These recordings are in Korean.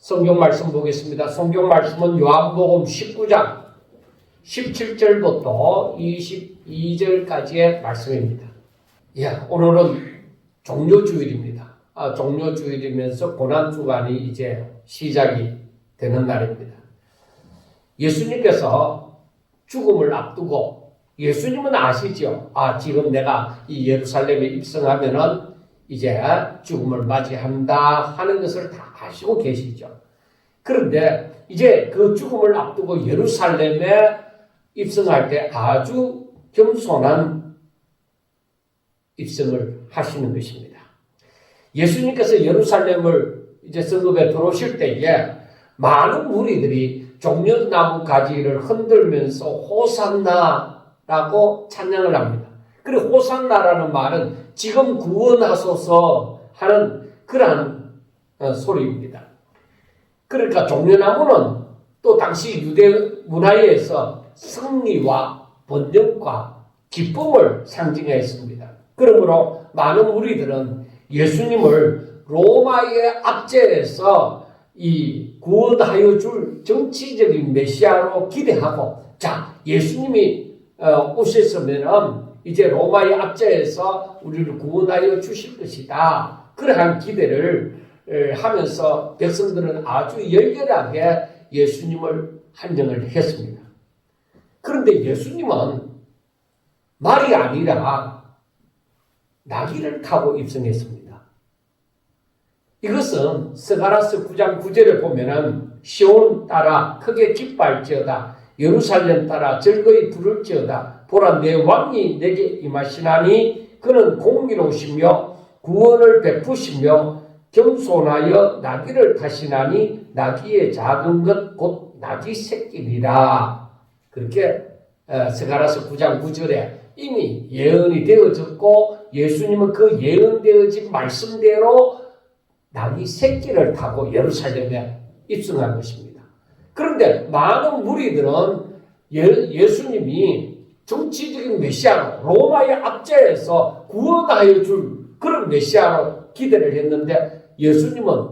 성경 말씀 보겠습니다. 성경 말씀은 요한복음 19장 17절부터 22절까지의 말씀입니다. 오늘은 종료주일입니다. 종료주일이면서 고난주간이 이제 시작이 되는 날입니다. 예수님께서 죽음을 앞두고, 예수님은 아시죠? 지금 내가 이 예루살렘에 입성하면은 이제 죽음을 맞이한다 하는 것을 다 아시고 계시죠. 그런데 이제 그 죽음을 앞두고 예루살렘에 입성할 때 아주 겸손한 입성을 하시는 것입니다. 예수님께서 예루살렘을 이제 성읍에 들어오실 때에 많은 무리들이 종려나무 가지를 흔들면서 호산나라고 찬양을 합니다. 그리고 호산나라는 말은 지금 구원하소서 하는 그러한 소리입니다. 그러니까 종려나무는 또 당시 유대 문화에서 승리와 번영과 기쁨을 상징했습니다. 그러므로 많은 무리들은 예수님을 로마의 압제에서 이 구원하여 줄 정치적인 메시아로 기대하고, 예수님이 오셨으면은 이제 로마의 압제에서 우리를 구원하여 주실 것이다. 그러한 기대를 하면서 백성들은 아주 열렬하게 예수님을 환영을 했습니다. 그런데 예수님은 말이 아니라 나귀를 타고 입성했습니다. 이것은 스가랴서 9장 9절에 보면은 시온 따라 크게 기뻐할지어다, 예루살렘 따라 즐거이 부를지어다, 보라 내 왕이 내게 임하시나니 그는 공의로우시며 구원을 베푸시며 겸손하여 나귀를 타시나니 나귀의 작은 것 곧 나귀 새끼니라. 그렇게 스가랴서 9장 9절에 이미 예언이 되어졌고, 예수님은 그 예언되어진 말씀대로 나귀 새끼를 타고 예루살렘에 입성한 것입니다. 그런데 많은 무리들은 예수님이 정치적인 메시아로 로마의 압제에서 구원하여 줄 그런 메시아로 기대를 했는데, 예수님은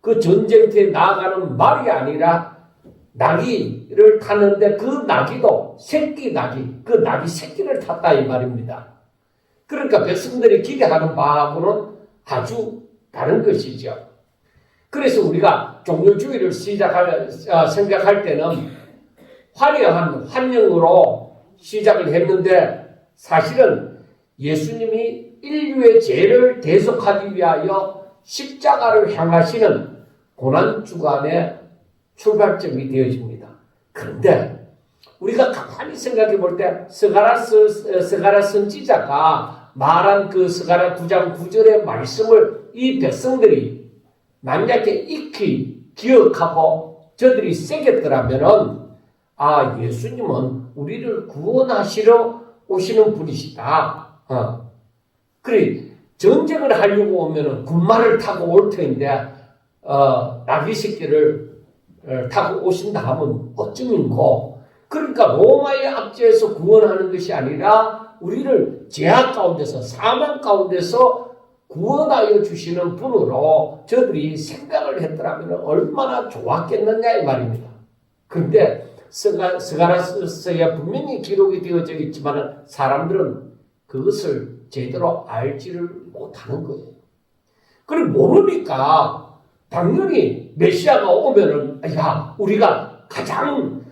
그 전쟁터에 나아가는 말이 아니라 나귀를 타는데 그 나귀도 새끼 나귀, 그 나귀 새끼를 탔다 이 말입니다. 그러니까 백성들이 기대하는 바하고는 아주 다른 것이죠. 그래서 우리가 종료주의를 생각할 때는 화려한 환영으로 시작을 했는데, 사실은 예수님이 인류의 죄를 대속하기 위하여 십자가를 향하시는 고난주간의 출발점이 되어집니다. 그런데 우리가 가만히 생각해 볼 때 스가랴 선지자가 말한 그 스가랴 9장 9절의 말씀을 이 백성들이 만약에 익히 기억하고 저들이 새겼더라면은, 예수님은 우리를 구원하시러 오시는 분이시다. 그래, 전쟁을 하려고 오면은 군마를 타고 올 터인데, 나귀 새끼를 타고 오신다 하면 어쩌면고. 그러니까 로마의 압제에서 구원하는 것이 아니라 우리를 죄악 가운데서, 사망 가운데서 구원하여 주시는 분으로 저들이 생각을 했더라면 얼마나 좋았겠느냐 이 말입니다. 그런데 스가랴서에 분명히 기록이 되어져 있지만 사람들은 그것을 제대로 알지를 못하는 거예요. 그걸 모르니까 당연히 메시아가 오면은, 우리가 가장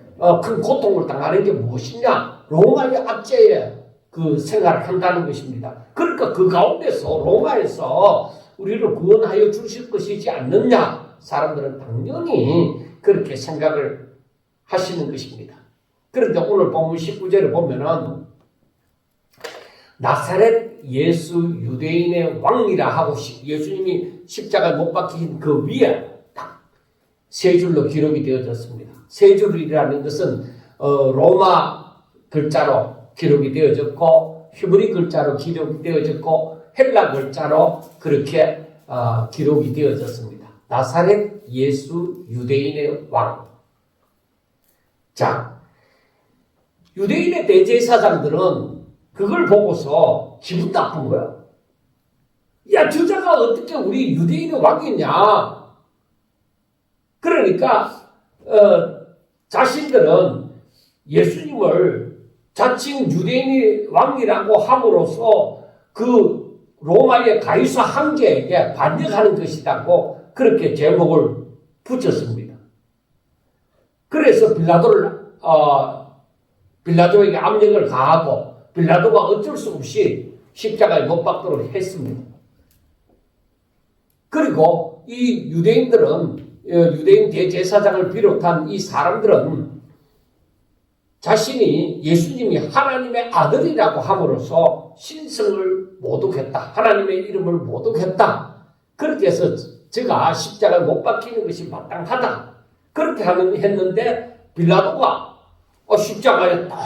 큰 고통을 당하는 게 무엇이냐? 로마의 압제에 그 생활을 한다는 것입니다. 그러니까 그 가운데서 로마에서 우리를 구원하여 주실 것이지 않느냐? 사람들은 당연히 그렇게 생각을 하시는 것입니다. 그런데 오늘 본문 19절에 보면은 나사렛 예수 유대인의 왕이라 하고, 예수님이 십자가에 못 박힌 그 위에 딱 세 줄로 기록이 되어졌습니다. 세 줄이라는 것은 로마 글자로 기록이 되어졌고, 히브리 글자로 기록이 되어졌고, 헬라 글자로 그렇게 기록이 되어졌습니다. 나사렛 예수 유대인의 왕. 유대인의 대제사장들은 그걸 보고서 기분 나쁜 거야. 저자가 어떻게 우리 유대인의 왕이냐? 그러니까 자신들은 예수님을 자칭 유대인의 왕이라고 함으로써 그 로마의 가이사 황제에게 반역하는 것이라고 그렇게 제목을 붙였습니다. 그래서 빌라도에게 압력을 가하고 빌라도가 어쩔 수 없이 십자가에 못 박도록 했습니다. 그리고 이 유대인 대제사장을 비롯한 이 사람들은 자신이 예수님이 하나님의 아들이라고 함으로써 신성을 모독했다. 하나님의 이름을 모독했다. 그렇게 해서 제가 십자가에 못 박히는 것이 마땅하다. 그렇게 했는데 빌라도가 십자가에 딱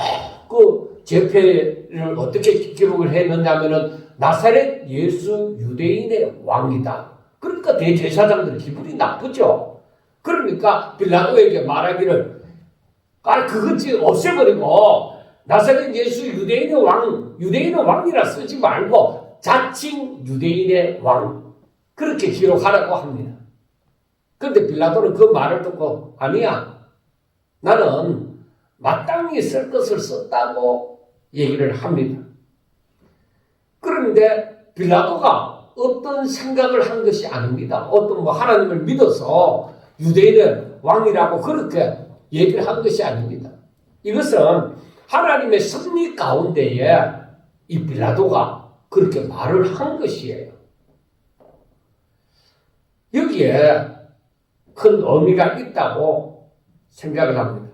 그 제패를 어떻게 기록을 했느냐면은 나사렛 예수 유대인의 왕이다. 그러니까 대제사장들 기분이 나쁘죠. 그러니까 빌라도에게 말하기를 그것이 없애버리고 나사렛 예수 유대인의 왕이라 쓰지 말고 자칭 유대인의 왕 그렇게 기록하라고 합니다. 그런데 빌라도는 그 말을 듣고 아니야 나는 마땅히 쓸 것을 썼다고 얘기를 합니다. 그런데 빌라도가 어떤 생각을 한 것이 아닙니다. 하나님을 믿어서 유대인의 왕이라고 그렇게 얘기를 한 것이 아닙니다. 이것은 하나님의 섭리 가운데에 이 빌라도가 그렇게 말을 한 것이에요. 여기에 큰 의미가 있다고 생각을 합니다.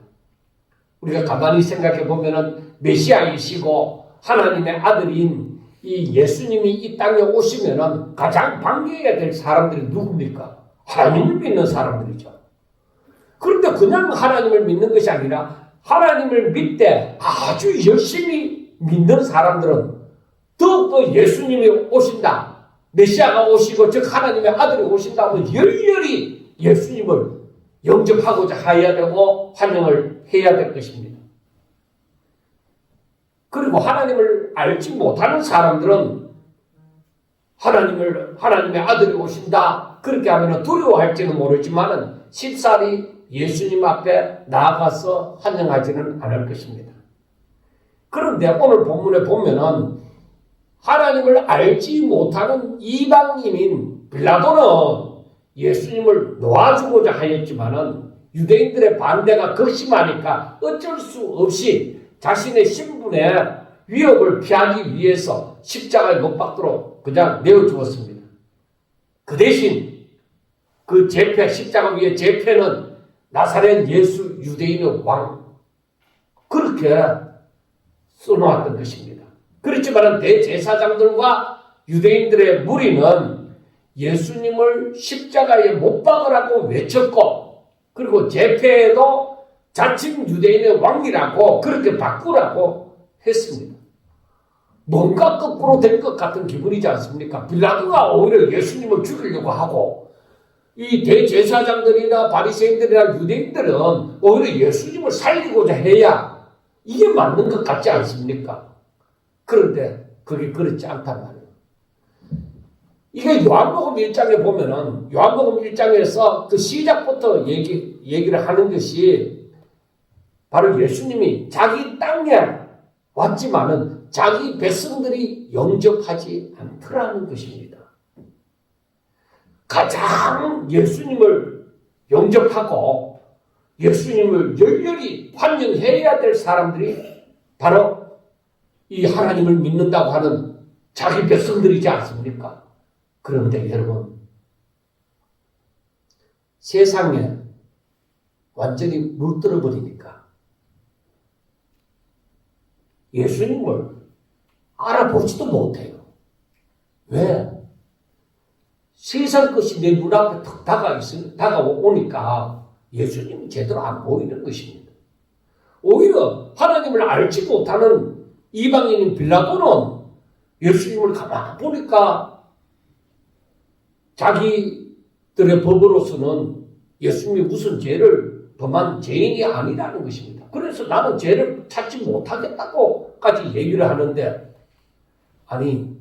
우리가 가만히 생각해 보면은 메시아이시고 하나님의 아들인 이 예수님이 이 땅에 오시면은 가장 반겨야 될 사람들이 누굽니까? 하나님을 믿는 사람들이죠. 그런데 그냥 하나님을 믿는 것이 아니라 하나님을 믿되 아주 열심히 믿는 사람들은 더욱더 예수님이 오신다. 메시아가 오시고 즉 하나님의 아들이 오신다 하면 열렬히 예수님을 영접하고자 해야 되고 환영을 해야 될 것입니다. 그리고 하나님을 알지 못하는 사람들은 하나님의 아들이 오신다 그렇게 하면 두려워할지는 모르지만은 쉽사리 예수님 앞에 나아가서 환영하지는 않을 것입니다. 그런데 오늘 본문에 보면은 하나님을 알지 못하는 이방인인 빌라도는 예수님을 놓아주고자 하였지만은 유대인들의 반대가 극심하니까 어쩔 수 없이 자신의 신분의 위협을 피하기 위해서 십자가에 못 박도록 그냥 내어주었습니다. 그 대신 그 십자가 위에 제패는 나사렛 예수 유대인의 왕 그렇게 써놓았던 것입니다. 그렇지만 대제사장들과 유대인들의 무리는 예수님을 십자가에 못 박으라고 외쳤고 그리고 제패에도 자칭 유대인의 왕이라고 그렇게 바꾸라고 했습니다. 뭔가 거꾸로 된 것 같은 기분이지 않습니까? 빌라도가 오히려 예수님을 죽이려고 하고 이 대제사장들이나 바리새인들이나 유대인들은 오히려 예수님을 살리고자 해야 이게 맞는 것 같지 않습니까? 그런데 그게 그렇지 않단 말이에요. 이게 요한복음 1장에 보면은 요한복음 1장에서 그 시작부터 얘기를 하는 것이 바로 예수님이 자기 땅에 왔지만은 자기 백성들이 영접하지 않더라는 것입니다. 가장 예수님을 영접하고 예수님을 열렬히 환영해야 될 사람들이 바로 이 하나님을 믿는다고 하는 자기 백성들이지 않습니까? 그런데 여러분 세상에 완전히 물들어 버리니까 예수님을 알아보지도 못해요. 왜? 세상 것이 내 눈앞에 턱 다가오니까 예수님이 제대로 안 보이는 것입니다. 오히려 하나님을 알지 못하는 이방인인 빌라도는 예수님을 가만히 보니까 자기들의 법으로서는 예수님이 무슨 죄를 범한 죄인이 아니라는 것입니다. 그래서 나는 죄를 찾지 못하겠다고까지 얘기를 하는데 아니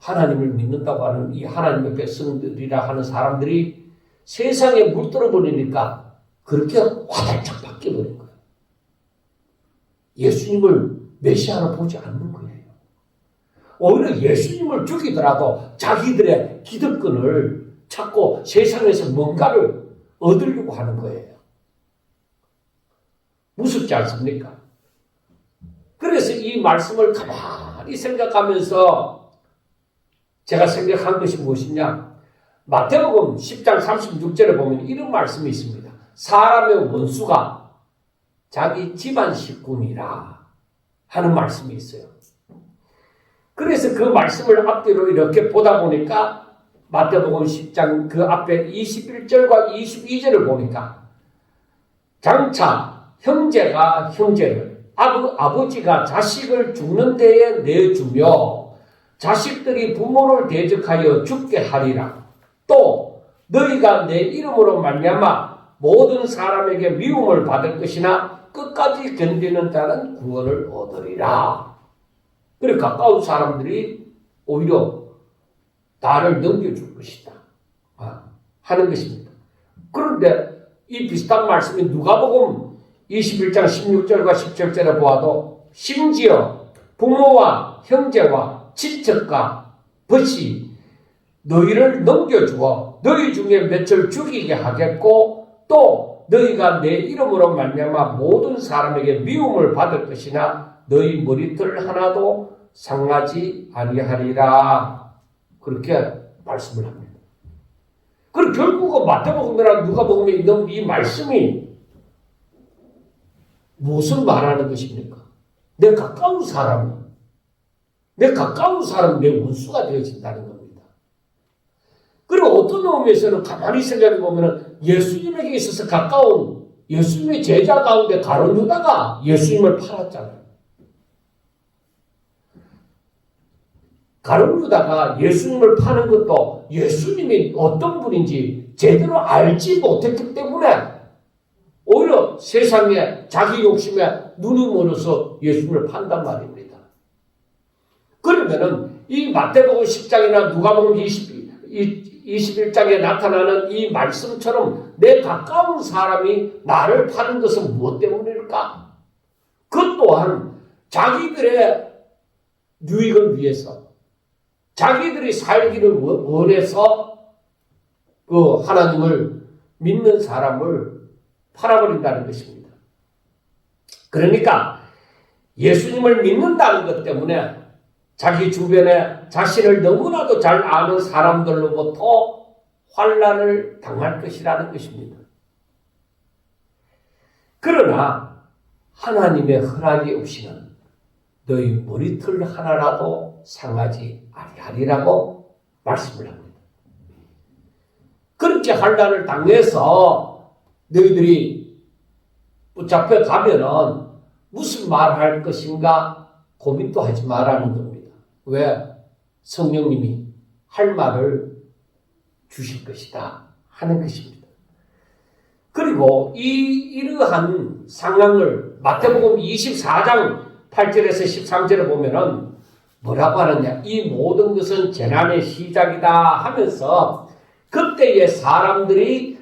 하나님을 믿는다고 하는 이 하나님의 백성들이라 하는 사람들이 세상에 물들어 버리니까 그렇게 화들짝 바뀌어버린 거예요. 예수님을 메시아로 보지 않는 거예요. 오히려 예수님을 죽이더라도 자기들의 기득권을 찾고 세상에서 뭔가를 얻으려고 하는 거예요. 무섭지 않습니까? 그래서 이 말씀을 가만히 생각하면서 제가 생각한 것이 무엇이냐? 마태복음 10장 36절에 보면 이런 말씀이 있습니다. 사람의 원수가 자기 집안 식구니라 하는 말씀이 있어요. 그래서 그 말씀을 앞뒤로 이렇게 보다 보니까 마태복음 10장 그 앞에 21절과 22절을 보니까 장차 형제가 형제를 아버지가 자식을 죽는 데에 내주며 자식들이 부모를 대적하여 죽게 하리라. 또 너희가 내 이름으로 말미암아 모든 사람에게 미움을 받을 것이나 끝까지 견디는 자는 구원을 얻으리라. 그리고 가까운 사람들이 오히려 나를 넘겨줄 것이다 하는 것입니다. 그런데 이 비슷한 말씀이 누가복음 21장 16절과 17절에 보아도 심지어 부모와 형제와 친척과 벗이 너희를 넘겨주어 너희 중에 몇을 죽이게 하겠고 또 너희가 내 이름으로 말미암아 모든 사람에게 미움을 받을 것이나 너희 머리털 하나도 상하지 아니하리라. 그렇게 말씀을 합니다. 그리고 결국은 마태복음이나 누가복음에 있는 이 말씀이 무엇을 말하는 것입니까? 내 가까운 사람이 내 원수가 되어진다는 겁니다. 그리고 어떤 의미에서는 가만히 생각해 보면 예수님에게 있어서 가까운 예수님의 제자 가운데 가룟 유다가 예수님을 팔았잖아요. 가룟 유다가 예수님을 파는 것도 예수님이 어떤 분인지 제대로 알지 못했기 때문에 오히려 세상에 자기 욕심에 눈이 멀어서 예수님을 판단 말입니다. 그러면은 이 마태복음 10장이나 누가복음 21장에 나타나는 이 말씀처럼 내 가까운 사람이 나를 파는 것은 무엇 때문일까? 그 또한 자기들의 유익을 위해서 자기들이 살기를 원해서 그 하나님을 믿는 사람을 팔아버린다는 것입니다. 그러니까 예수님을 믿는다는 것 때문에 자기 주변에 자신을 너무나도 잘 아는 사람들로부터 환난을 당할 것이라는 것입니다. 그러나 하나님의 허락이 없이는 너희 머리털 하나라도 상하지 아니하리라고 말씀을 합니다. 그렇게 환난을 당해서 너희들이 붙잡혀 가면은 무슨 말할 것인가 고민도 하지 말라는 겁니다. 왜? 성령님이 할 말을 주실 것이다 하는 것입니다. 그리고 이러한 상황을 마태복음 24장 8절에서 13절에 보면은 뭐라고 하느냐? 이 모든 것은 재난의 시작이다 하면서 그때의 사람들이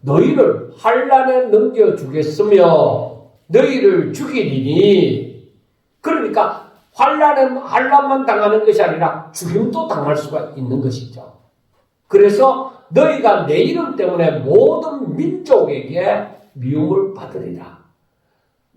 너희를 환난에 넘겨주겠으며 너희를 죽이리니, 그러니까 환난만 당하는 것이 아니라 죽임도 당할 수가 있는 것이죠. 그래서 너희가 내 이름 때문에 모든 민족에게 미움을 받으리라.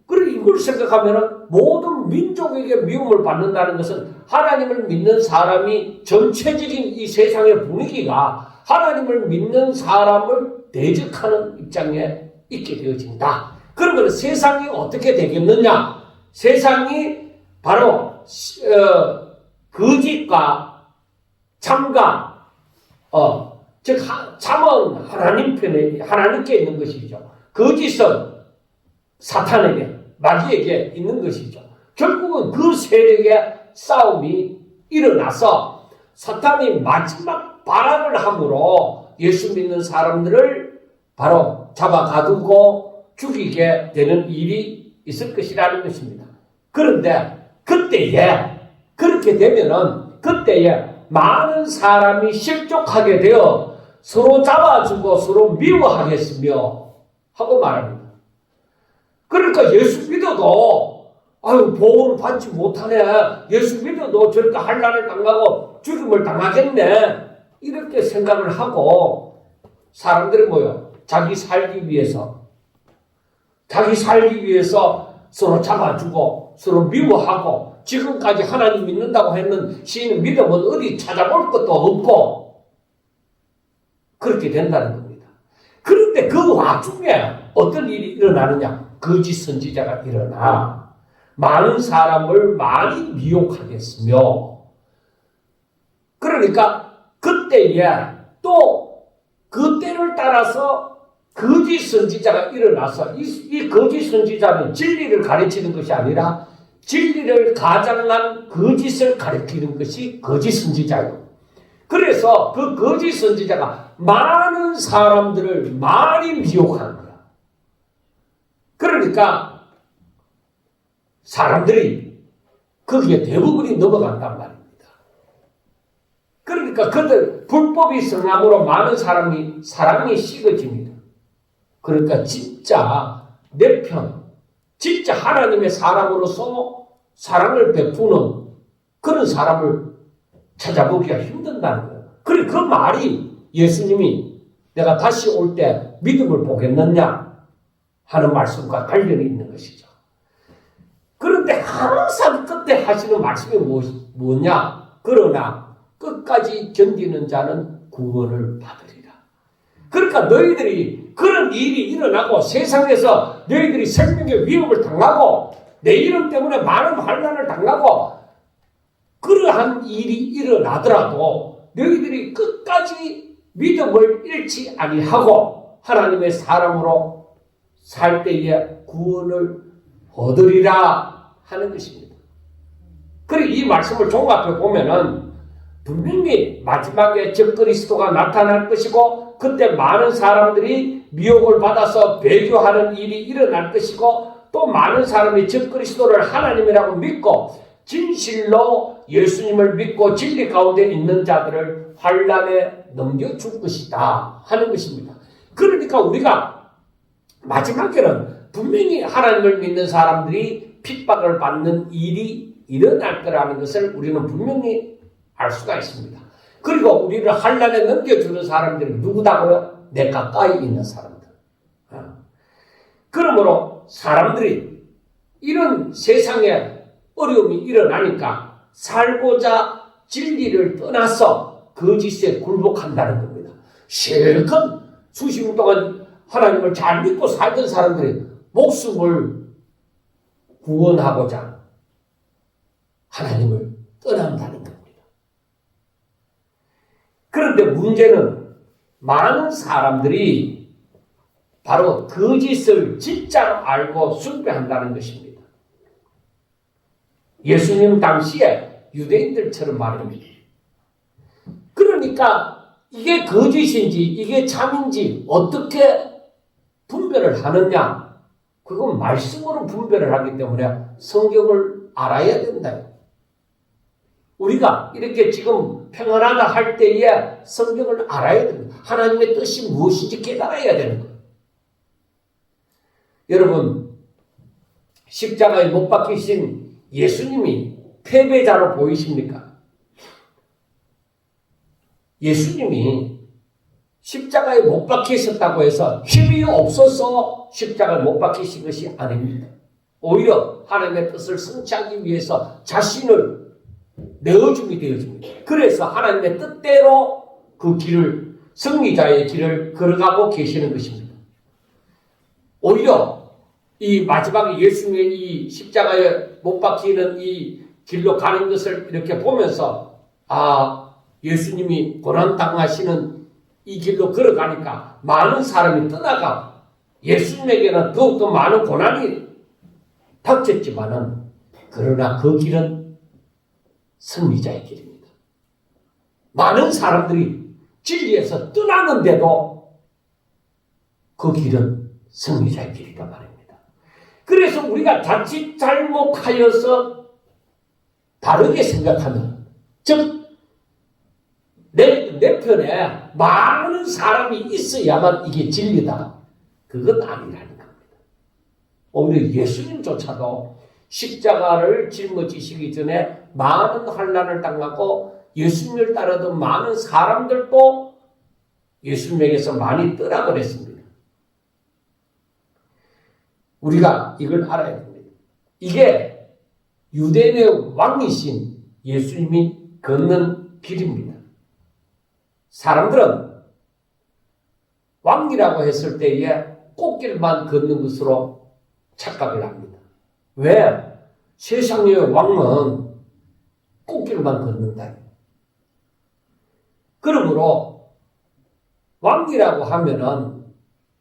그리고 이걸 생각하면 모든 민족에게 미움을 받는다는 것은 하나님을 믿는 사람이 전체적인 이 세상의 분위기가 하나님을 믿는 사람을 대적하는 입장에 있게 되어진다. 그러면 세상이 어떻게 되겠느냐? 세상이 바로 거짓과 참과 즉 참은 하나님 편에 하나님께 있는 것이죠. 거짓은 사탄에게 마귀에게 있는 것이죠. 결국은 그 세력의 싸움이 일어나서 사탄이 마지막 발악을 함으로 예수 믿는 사람들을 바로 잡아가두고 죽이게 되는 일이 있을 것이라는 것입니다. 그런데 그때에 그렇게 되면은 그때에 많은 사람이 실족하게 되어 서로 잡아주고 서로 미워하겠으며 하고 말합니다. 그러니까 예수 믿어도 아유 보호를 받지 못하네. 예수 믿어도 저렇게 환난을 당하고 죽음을 당하겠네. 이렇게 생각을 하고 사람들이 뭐요? 자기 살기 위해서 서로 잡아주고 서로 미워하고 지금까지 하나님 믿는다고 했는 시인의 믿음은 어디 찾아볼 것도 없고 그렇게 된다는 겁니다. 그런데 그 와중에 어떤 일이 일어나느냐? 거짓 선지자가 일어나 많은 사람을 많이 미혹하겠으며 그러니까 그때에 또 그 때를 따라서 거짓 선지자가 일어나서 이 거짓 선지자는 진리를 가르치는 것이 아니라 진리를 가장한 거짓을 가르치는 것이 거짓 선지자예요. 그래서 그 거짓 선지자가 많은 사람들을 많이 미혹한 거야. 그러니까 사람들이 거기에 대부분이 넘어간단 말입니다. 그러니까 그들 불법이 성함으로 많은 사랑이 식어집니다. 그러니까 진짜 내 편, 진짜 하나님의 사람으로서 사랑을 베푸는 그런 사람을 찾아보기가 힘든다는 거예요. 그리고 그 말이 예수님이 내가 다시 올 때 믿음을 보겠느냐 하는 말씀과 관련이 있는 것이죠. 그런데 항상 끝에 하시는 말씀이 뭐냐? 그러나 끝까지 견디는 자는 구원을 받으리라. 그러니까 너희들이 그런 일이 일어나고 세상에서 너희들이 생명의 위협을 당하고 내 이름 때문에 많은 환난을 당하고 그러한 일이 일어나더라도 너희들이 끝까지 믿음을 잃지 아니하고 하나님의 사람으로 살 때에 구원을 얻으리라 하는 것입니다. 그리고 이 말씀을 종합해 보면은 분명히 마지막에 적그리스도가 나타날 것이고 그때 많은 사람들이 미혹을 받아서 배교하는 일이 일어날 것이고 또 많은 사람이 적그리스도를 하나님이라고 믿고 진실로 예수님을 믿고 진리 가운데 있는 자들을 환난에 넘겨줄 것이다 하는 것입니다. 그러니까 우리가 마지막에는 분명히 하나님을 믿는 사람들이 핍박을 받는 일이 일어날 거라는 것을 우리는 분명히 알 수가 있습니다. 그리고 우리를 환난에 넘겨주는 사람들이 누구다고요? 내 가까이 있는 사람들. 그러므로 사람들이 이런 세상에 어려움이 일어나니까 살고자 진리를 떠나서 거짓에 굴복한다는 겁니다. 실컷 수십 년 동안 하나님을 잘 믿고 살던 사람들이 목숨을 구원하고자 하나님을 떠난다는 겁니다. 그런데 문제는 많은 사람들이 바로 거짓을 진짜로 알고 숭배한다는 것입니다. 예수님 당시에 유대인들처럼 말입니다. 그러니까 이게 거짓인지 이게 참인지 어떻게 분별을 하느냐? 그건 말씀으로 분별을 하기 때문에 성경을 알아야 된다. 우리가 이렇게 지금 평안하다 할 때에 성경을 알아야 됩니다. 하나님의 뜻이 무엇인지 깨달아야 되는 거예요. 여러분, 십자가에 못 박히신 예수님이 패배자로 보이십니까? 예수님이 십자가에 못 박히셨다고 해서 힘이 없어서 십자가에 못 박히신 것이 아닙니다. 오히려 하나님의 뜻을 성취하기 위해서 자신을 내어줌이 되어집니다. 그래서 하나님의 뜻대로 그 길을, 승리자의 길을 걸어가고 계시는 것입니다. 오히려 이 마지막에 예수님의 이 십자가에 못 박히는 이 길로 가는 것을 이렇게 보면서 예수님이 고난당하시는 이 길로 걸어가니까 많은 사람이 떠나가 예수님에게는 더욱더 많은 고난이 닥쳤지만은 그러나 그 길은 승리자의 길입니다. 많은 사람들이 진리에서 떠나는데도 그 길은 승리자의 길이란 말입니다. 그래서 우리가 자칫 잘못하여서 다르게 생각하면, 즉 내 편에 많은 사람이 있어야만 이게 진리다. 그건 아니라는 겁니다. 오히려 예수님조차도 십자가를 짊어지시기 전에 많은 환난을 당하고 예수님을 따르던 많은 사람들도 예수님에게서 많이 떠나고 그랬습니다. 우리가 이걸 알아야 됩니다. 이게 유대인의 왕이신 예수님이 걷는 길입니다. 사람들은 왕이라고 했을 때에 꽃길만 걷는 것으로 착각을 합니다. 왜? 세상의 왕은 꽃길만 걷는다. 그러므로 왕이라고 하면은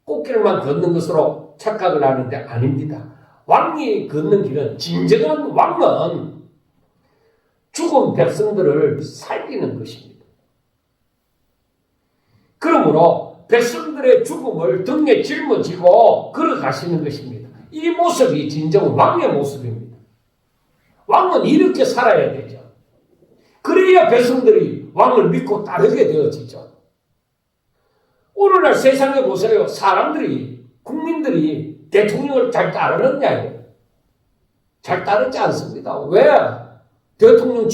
꽃길만 걷는 것으로 착각을 하는데 아닙니다. 왕이 걷는 길은, 진정한 왕은 죽은 백성들을 살리는 것입니다. 그러므로 백성들의 죽음을 등에 짊어지고 걸어가시는 것입니다. 이 모습이 진정 왕의 모습입니다. 왕은 이렇게 살아야 되죠. 그래야 백성들이 왕을 믿고 따르게 되어지죠. 오늘날 세상에 보세요. 사람들이, 국민들이 대통령을 잘 따르느냐요? 잘 따르지 않습니다. 왜? 대통령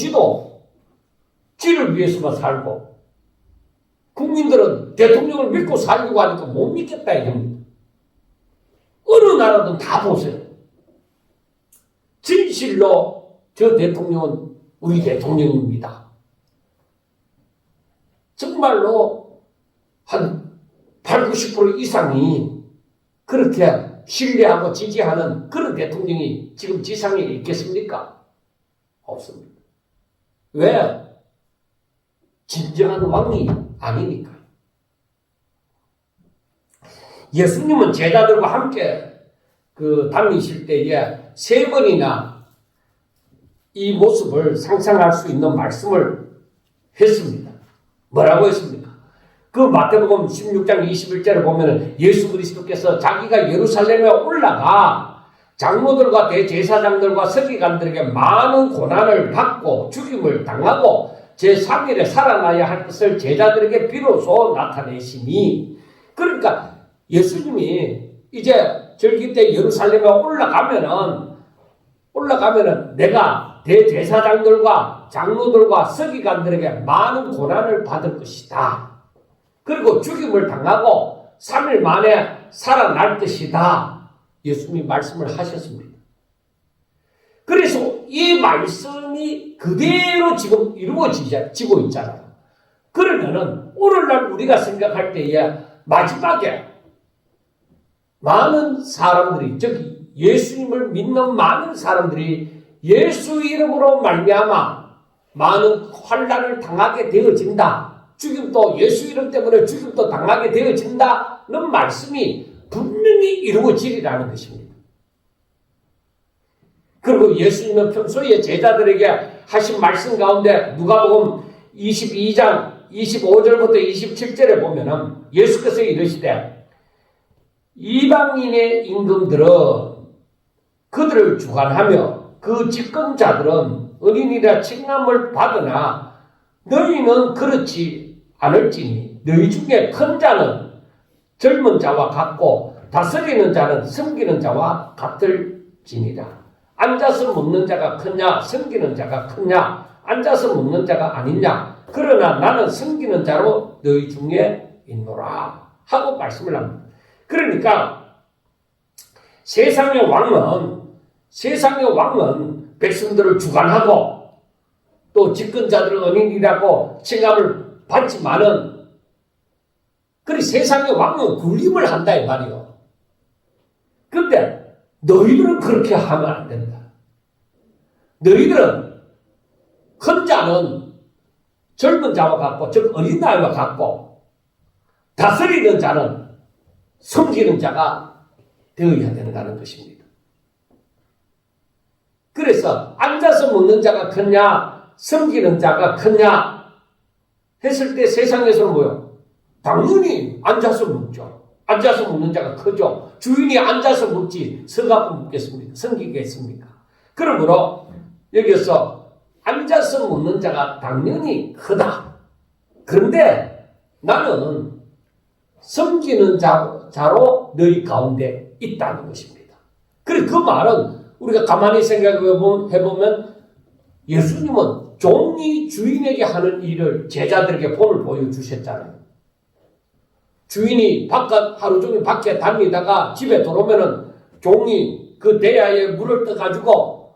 쥐를 위해서만 살고, 국민들은 대통령을 믿고 살려고 하니까 못 믿겠다 이겁니다. 어느 나라든 다 보세요. 진실로 저 대통령은 우리 대통령입니다. 정말로 한 80, 90% 이상이 그렇게 신뢰하고 지지하는 그런 대통령이 지금 지상에 있겠습니까? 없습니다. 왜? 진정한 왕이 아니니까. 예수님은 제자들과 함께 다니실 때에 3번이나 이 모습을 상상할 수 있는 말씀을 했습니다. 뭐라고 했습니까? 그 마태복음 16장 21절에 보면은 예수 그리스도께서 자기가 예루살렘에 올라가 장로들과 대제사장들과 서기관들에게 많은 고난을 받고 죽임을 당하고 제3일에 살아나야 할 것을 제자들에게 비로소 나타내시니, 그러니까 예수님이 이제 절기 때 예루살렘에 올라가면은 내가 대제사장들과 장로들과 서기관들에게 많은 고난을 받을 것이다. 그리고 죽임을 당하고 3일 만에 살아날 것이다. 예수님이 말씀을 하셨습니다. 그래서 이 말씀이 그대로 지금 이루어지고 있잖아요. 그러면은 오늘날 우리가 생각할 때에 마지막에 많은 사람들이, 즉 예수님을 믿는 많은 사람들이 예수 이름으로 말미암아 많은 환난을 당하게 되어진다. 죽임도, 예수 이름 때문에 죽임도 당하게 되어진다는 말씀이 분명히 이루어지리라는 것입니다. 그리고 예수님은 평소에 제자들에게 하신 말씀 가운데 누가복음 22장 25절부터 27절에 보면은 예수께서 이르시되 이방인의 임금들은 그들을 주관하며 그 집권자들은 어린이라 칭함을 받으나 너희는 그렇지 않을지니 너희 중에 큰 자는 젊은 자와 같고 다스리는 자는 섬기는 자와 같을지니라. 앉아서 먹는 자가 크냐 섬기는 자가 크냐, 앉아서 먹는 자가 아니냐, 그러나 나는 섬기는 자로 너희 중에 있노라 하고 말씀을 합니다. 그러니까 세상의 왕은 백성들을 주관하고 또 집권자들을 언인이라고 칭함을 받지만은, 그리 세상의 왕은 군림을 한다 이 말이요. 근데 너희들은 그렇게 하면 안 된다. 너희들은 큰 자는 젊은 자와 같고, 즉 어린아이와 같고, 다스리는 자는 섬기는 자가 되어야 된다는 것입니다. 그래서 앉아서 먹는 자가 크냐 섬기는 자가 크냐 했을 때 세상에서는 뭐요? 당연히 앉아서 먹죠. 앉아서 먹는 자가 크죠. 주인이 앉아서 먹지 서갖고 먹겠습니까? 섬기겠습니까? 그러므로 여기서 앉아서 먹는 자가 당연히 크다. 그런데 나는 섬기는 자로 바로 너희 가운데 있다는 것입니다. 그래 그 말은 우리가 가만히 생각해보면 예수님은 종이 주인에게 하는 일을 제자들에게 본을 보여주셨잖아요. 주인이 하루 종일 밖에 다니다가 집에 들어오면은 종이 그 대야에 물을 떠가지고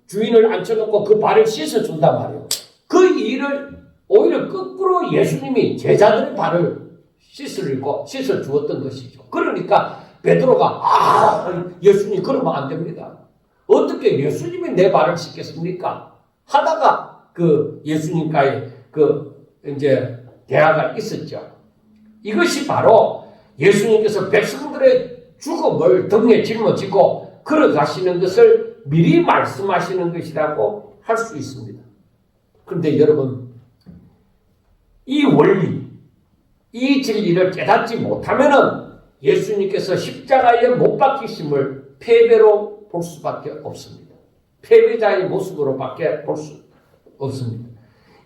주인을 앉혀놓고 그 발을 씻어준단 말이에요. 그 일을 오히려 거꾸로 예수님이 제자들의 발을 씻어주었던 것이죠. 그러니까 베드로가 예수님 그러면 안 됩니다. 어떻게 예수님이 내 발을 씻겠습니까? 하다가 그 예수님과의 이제 대화가 있었죠. 이것이 바로 예수님께서 백성들의 죽음을 등에 짊어지고 걸어가시는 것을 미리 말씀하시는 것이라고 할 수 있습니다. 그런데 여러분, 이 원리, 이 진리를 깨닫지 못하면은 예수님께서 십자가에 못 박히심을 패배로 볼 수밖에 없습니다. 패배자의 모습으로밖에 볼 수 없습니다.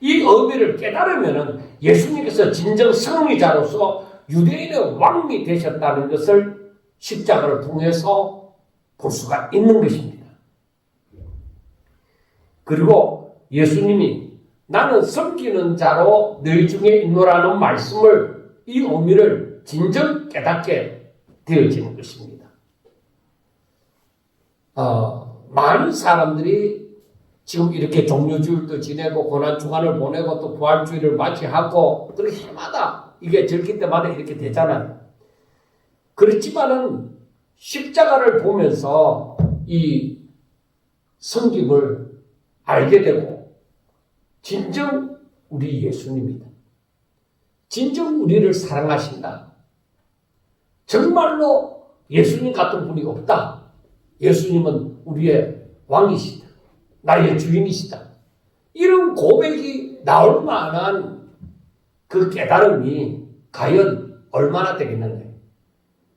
이 의미를 깨달으면은 예수님께서 진정 승리자로서 유대인의 왕이 되셨다는 것을 십자가를 통해서 볼 수가 있는 것입니다. 그리고 예수님이 나는 섬기는 자로 너희 중에 있노라는 말씀을 이 의미를 진정 깨닫게 되어지는 것입니다. 많은 사람들이 지금 이렇게 종료주일도 지내고 고난주간을 보내고 또 부활주일을 맞이하고 그렇게 해마다 이게 절기 때마다 이렇게 되잖아요. 그렇지만은 십자가를 보면서 이 섬김을 알게 되고 진정 우리 예수님이다. 진정 우리를 사랑하신다. 정말로 예수님 같은 분이 없다. 예수님은 우리의 왕이시다. 나의 주인이시다. 이런 고백이 나올 만한 그 깨달음이 과연 얼마나 되겠는가.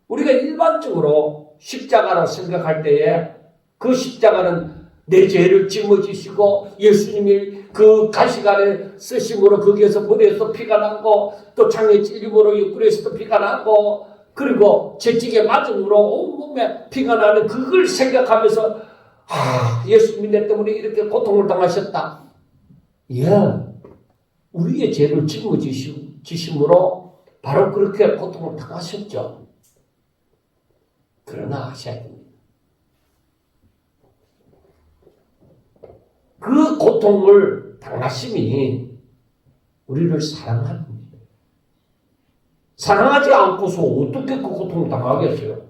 우리가 일반적으로 십자가로 생각할 때에 그 십자가는 내 죄를 짊어지시고 예수님이 그 가시관에 쓰심으로 거기에서 머리에서 피가 나고 또 창에 찔림으로 옆구리에서도 피가 나고 그리고 채찍에 맞음으로 온몸에 피가 나는 그걸 생각하면서 예수님이 내 때문에 이렇게 고통을 당하셨다. 우리의 죄를 짊어지심으로 바로 그렇게 고통을 당하셨죠. 그러나 아셔야 됩니다. 그 고통을 당하심이 우리를 사랑하는 겁니다. 사랑하지 않고서 어떻게 그 고통을 당하겠어요?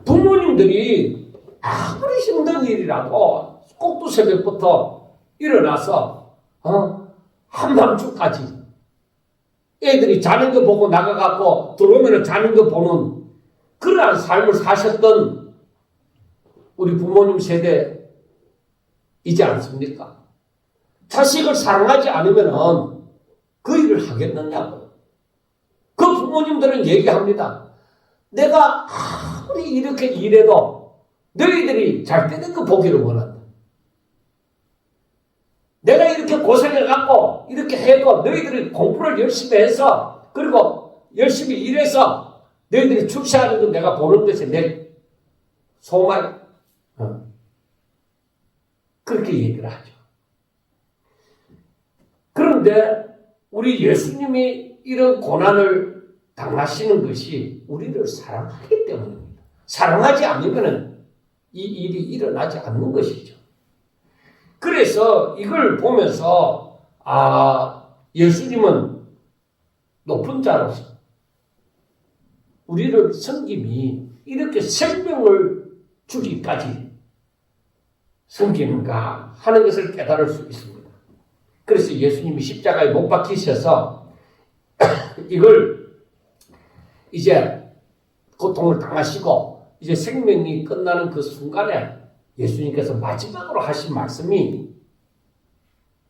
부모님들이 아무리 힘든 일이라도 꼭두 새벽부터 일어나서 한밤중까지 애들이 자는 거 보고 나가갖고 들어오면 자는 거 보는 그러한 삶을 사셨던 우리 부모님 세대이지 않습니까? 자식을 사랑하지 않으면 그 일을 하겠느냐고. 그 부모님들은 얘기합니다. 내가 아무리 이렇게 일해도 너희들이 잘 되는 거 보기를 원한다. 내가 이렇게 고생해갖고 이렇게 해도 너희들이 공부를 열심히 해서 그리고 열심히 일해서 너희들이 출세하는 거 내가 보는 것이 내 소망. 그렇게 얘기를 하죠. 그런데 우리 예수님이 이런 고난을 당하시는 것이 우리를 사랑하기 때문입니다. 사랑하지 않으면 이 일이 일어나지 않는 것이죠. 그래서 이걸 보면서 예수님은 높은 자로서 우리를 섬김이 이렇게 생명을 주기까지 섬기는가 하는 것을 깨달을 수 있습니다. 그래서 예수님이 십자가에 못 박히셔서 이걸 이제 고통을 당하시고 이제 생명이 끝나는 그 순간에 예수님께서 마지막으로 하신 말씀이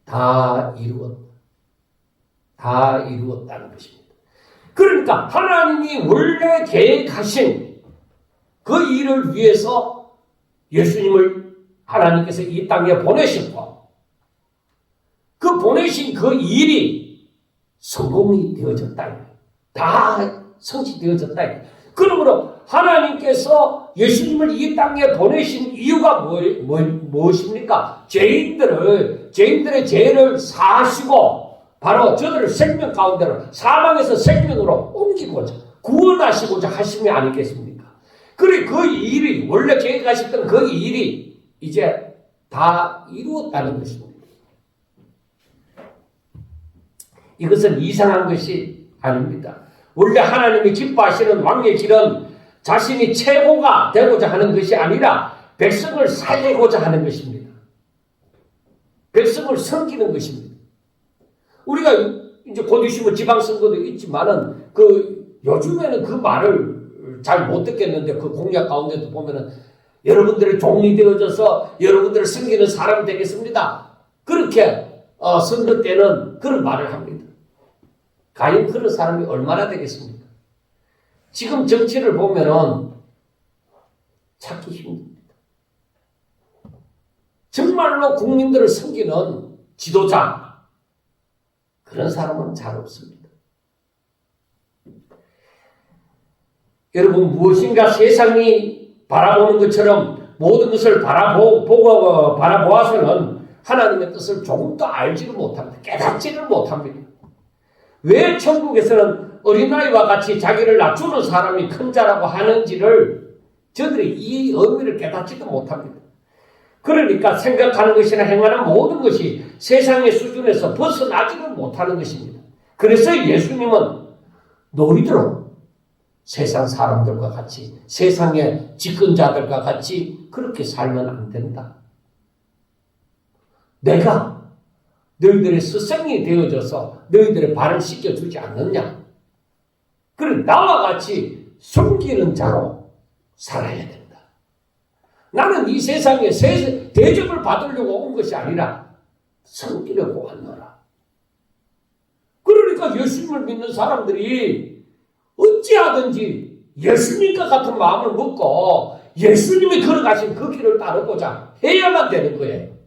다 이루었다. 다 이루었다는 것입니다. 그러니까 하나님이 원래 계획하신 그 일을 위해서 예수님을 하나님께서 이 땅에 보내셨고 그 보내신 그 일이 성공이 되어졌다. 다 성취되어졌다. 그러므로 하나님께서 예수님을 이 땅에 보내신 이유가 무엇입니까? 죄인들의 죄를 사하시고 바로 저들을 생명 가운데로 사망에서 생명으로 옮기고자 구원하시고자 하심이 아니겠습니까? 그래 그 일이 원래 계획하셨던 그 일이 이제 다 이루었다는 것입니다. 이것은 이상한 것이 아닙니다. 원래 하나님이 기뻐하시는 왕의 길은 자신이 최고가 되고자 하는 것이 아니라 백성을 살리고자 하는 것입니다. 백성을 섬기는 것입니다. 우리가 이제 곧 있으면 지방선거도 있지만은 요즘에는 그 말을 잘 못 듣겠는데 그 공약 가운데도 보면은 여러분들의 종이 되어져서 여러분들을 섬기는 사람이 되겠습니다. 그렇게 선거 때는 그런 말을 합니다. 과연 그런 사람이 얼마나 되겠습니까? 지금 정치를 보면은 찾기 힘듭니다. 정말로 국민들을 섬기는 지도자, 그런 사람은 잘 없습니다. 여러분, 무엇인가 세상이 바라보는 것처럼 모든 것을 바라보아서는 하나님의 뜻을 조금도 알지를 못합니다. 깨닫지를 못합니다. 왜 천국에서는 어린아이와 같이 자기를 낮추는 사람이 큰 자라고 하는지를 저들이 이 의미를 깨닫지도 못합니다. 그러니까 생각하는 것이나 행하는 모든 것이 세상의 수준에서 벗어나지를 못하는 것입니다. 그래서 예수님은 너희들은 세상 사람들과 같이 세상의 집권자들과 같이 그렇게 살면 안 된다. 내가 너희들의 스승이 되어져서 너희들의 발을 씻겨주지 않느냐. 그래 나와 같이 섬기는 자로 살아야 된다. 나는 이 세상에 대접을 받으려고 온 것이 아니라 섬기려고 왔노라. 그러니까 예수님을 믿는 사람들이 어찌하든지 예수님과 같은 마음을 먹고 예수님이 걸어가신 그 길을 따르고자 해야만 되는 거예요.